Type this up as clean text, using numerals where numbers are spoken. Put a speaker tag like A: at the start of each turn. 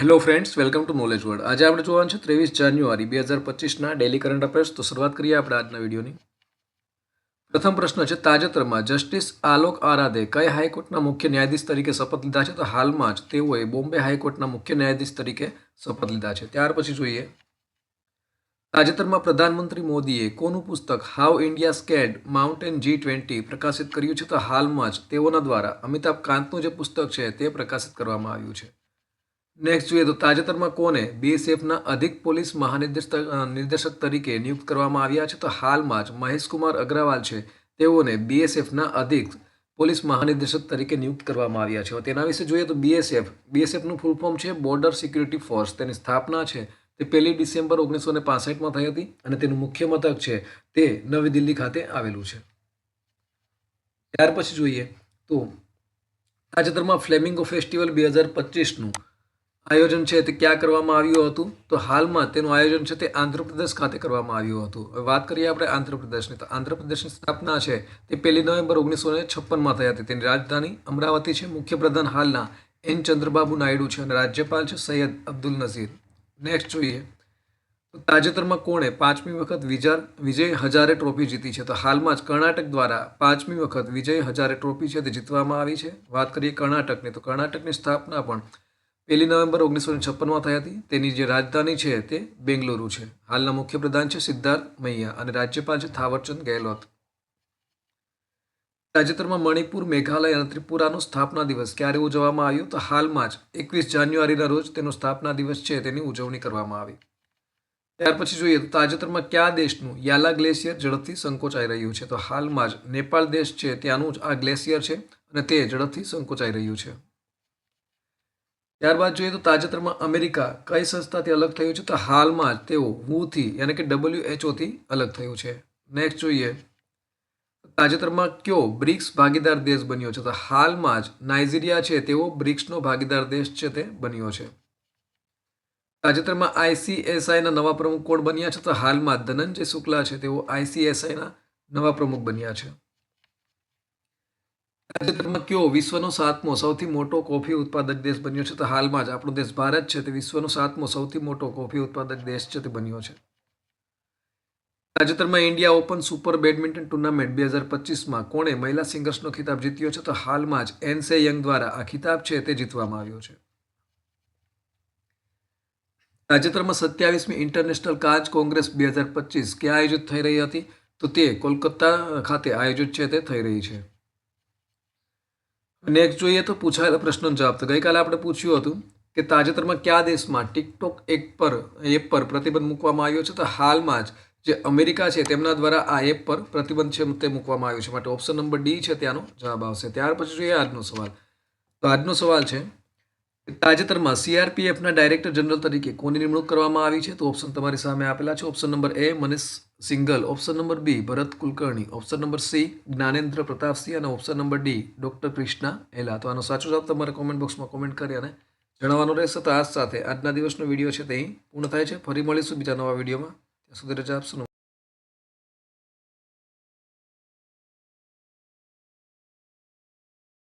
A: Hello friends, welcome to knowledge world. આજે આપણે જોવાનું છે 23 જાન્યુઆરી 2025ના ડેલી કરંટ અફેર્સ. તો શરૂઆત કરીએ આપણે આજના વિડીયોની. પ્રથમ પ્રશ્ન છે, તાજેતરમાં જસ્ટિસ આલોક આરાધે કઈ હાઈકોર્ટના મુખ્ય ન્યાયાધીશ તરીકે શપથ લીધા છે? તો હાલમાં જ તેઓએ બોમ્બે હાઈકોર્ટના મુખ્ય ન્યાયાધીશ તરીકે શપથ લીધા છે. ત્યાર પછી જોઈએ, તાજેતરમાં પ્રધાનમંત્રી મોદીએ કોનું પુસ્તક હાઉ ઇન્ડિયા સ્કેલ્ડ માઉન્ટેન G20 પ્રકાશિત કર્યું છે? તો હાલમાં જ તેઓના દ્વારા અમિતાભ કાંતનું જે પુસ્તક છે તે પ્રકાશિત કરવામાં આવ્યું છે. નેક્સ્ટ જોઈએ તો તાજેતરમાં કોને બીએસએફના અધિક પોલીસ મહાનિર્દેશક તરીકે નિયુક્ત કરવામાં આવ્યા છે? તો હાલમાં જ મહેશકુમાર અગ્રવાલ છે તેઓને બીએસએફના અધિક પોલીસ મહાનિર્દેશક તરીકે નિયુક્ત કરવામાં આવ્યા છે. તેના વિશે જોઈએ તો બીએસએફનું ફૂલ ફોર્મ છે બોર્ડર સિક્યુરિટી ફોર્સ. તેની સ્થાપના છે તે 1 ડિસેમ્બર 1965માં થઈ હતી અને તેનું મુખ્ય મથક છે તે નવી દિલ્હી ખાતે આવેલું છે. ત્યાર પછી જોઈએ તો તાજેતરમાં ફ્લેમિંગો ફેસ્ટિવલ 2025નું આયોજન છે તે ક્યાં કરવામાં આવ્યું હતું? તો હાલમાં તેનું આયોજન છે તે આંધ્રપ્રદેશ ખાતે કરવામાં આવ્યું હતું. હવે વાત કરીએ આપણે આંધ્રપ્રદેશની. તો આંધ્રપ્રદેશની સ્થાપના છે તે 1 નવેમ્બર 1956માં થઈ હતી. તેની રાજધાની અમરાવતી છે. મુખ્યપ્રધાન હાલના એન ચંદ્રબાબુ નાયડુ છે અને રાજ્યપાલ છે સૈયદ અબ્દુલ નઝીર. નેક્સ્ટ જોઈએ તો તાજેતરમાં કોણે 5મી વખત વિજય હજારે ટ્રોફી જીતી છે? તો હાલમાં જ કર્ણાટક દ્વારા 5મી વખત વિજય હજારે ટ્રોફી છે તે જીતવામાં આવી છે. વાત કરીએ કર્ણાટકની, તો કર્ણાટકની સ્થાપના પણ 1 નવેમ્બર 1956માં થઈ હતી. તેની જે રાજધાની છે તે બેંગલુરુ છે. હાલના મુખ્યપ્રધાન છે સિદ્ધાર્થ મૈયા અને રાજ્યપાલ છે થાવરચંદ ગેહલોત. તાજેતરમાં મણિપુર, મેઘાલય અને ત્રિપુરાનો સ્થાપના દિવસ ક્યારે ઉજવવામાં આવ્યો? તો હાલમાં જ 21 જાન્યુઆરીના રોજ તેનો સ્થાપના દિવસ છે તેની ઉજવણી કરવામાં આવી. ત્યાર પછી જોઈએ તો તાજેતરમાં કયા દેશનું યાલા ગ્લેશિયર ઝડપથી સંકોચાઈ રહ્યું છે? તો હાલમાં જ નેપાળ દેશ છે ત્યાંનું જ આ ગ્લેશિયર છે અને તે ઝડપથી સંકોચાઈ રહ્યું છે. ત્યારબાદ જોઈએ તો તાજેતરમાં અમેરિકા કઈ સંસ્થાથી અલગ થયું છે? તો હાલમાં જ તેઓ WHOથી એટલે કે WHOથી અલગ થયું છે. નેક્સ્ટ જોઈએ, તાજેતરમાં કયો બ્રિક્સ ભાગીદાર દેશ બન્યો છે? તો હાલમાં જ નાઇજીરિયા છે તેઓ બ્રિક્સનો ભાગીદાર દેશ છે તે બન્યો છે. તાજેતરમાં ICSIના નવા પ્રમુખ કોણ બન્યા છે? તો હાલમાં ધનંજય શુક્લા છે તેઓ ICSIના નવા પ્રમુખ બન્યા છે. તાજેતરમાં કયો વિશ્વનો 7મો સૌથી મોટો કોફી ઉત્પાદક દેશ બન્યો છે? તો હાલમાં જ આપણો દેશ ભારત છે તે વિશ્વનો 7મો સૌથી મોટો કોફી ઉત્પાદક દેશ છે તે બન્યો છે. તાજેતરમાં India Open Super badminton tournament 2025માં કોણે મહિલા સિંગર્સનો ખિતાબ જીત્યો છે? તો હાલમાં જ એનસે યંગ દ્વારા આ ખિતાબ છે તે જીતવામાં આવ્યો છે. તાજેતરમાં 27મી ઇન્ટરનેશનલ કાચ કોંગ્રેસ 2025 ક્યાં આયોજિત થઈ રહી હતી? તો તે કોલકાતા ખાતે આયોજિત છે તે થઈ રહી છે. નેક્સ્ટ જોઈએ તો પૂછાયેલા પ્રશ્નનો જવાબ. તો ગઈકાલે આપણે પૂછ્યું હતું કે તાજેતરમાં કયા દેશમાં ટિકટોક એપ પર પ્રતિબંધ મૂકવામાં આવ્યો છે? તો હાલમાં જ જે અમેરિકા છે તેમના દ્વારા આ એપ પર પ્રતિબંધ છે તે મૂકવામાં આવ્યો છે. માટે ઓપ્શન નંબર ડી છે ત્યાંનો જવાબ આવશે. ત્યાર પછી જોઈએ આજનો સવાલ. તો આજનો સવાલ છે, તાજેતરમાં CRPFના ડાયરેક્ટર જનરલ તરીકે કોની નિમણૂક કરવામાં આવી છે? તો ઓપ્શન તમારી સામે આપેલા છે. Option number A Manish Singhal, option number B Bharat Kulkarni, option number C Gyanendra Pratapsingh અને option number D doctor Krishna Ella. તો આનો સાચો જવાબ તમારે કોમેન્ટ બોક્સમાં કોમેન્ટ કરી અને જણાવવાનો રહેશે. તો આ સાથે આજના દિવસનો વિડીયો છે તે અહીં પૂર્ણ થાય છે. ફરી મળીશું બીજા નવા વિડીયોમાં. ત્યાં સુધી રજા આપશો.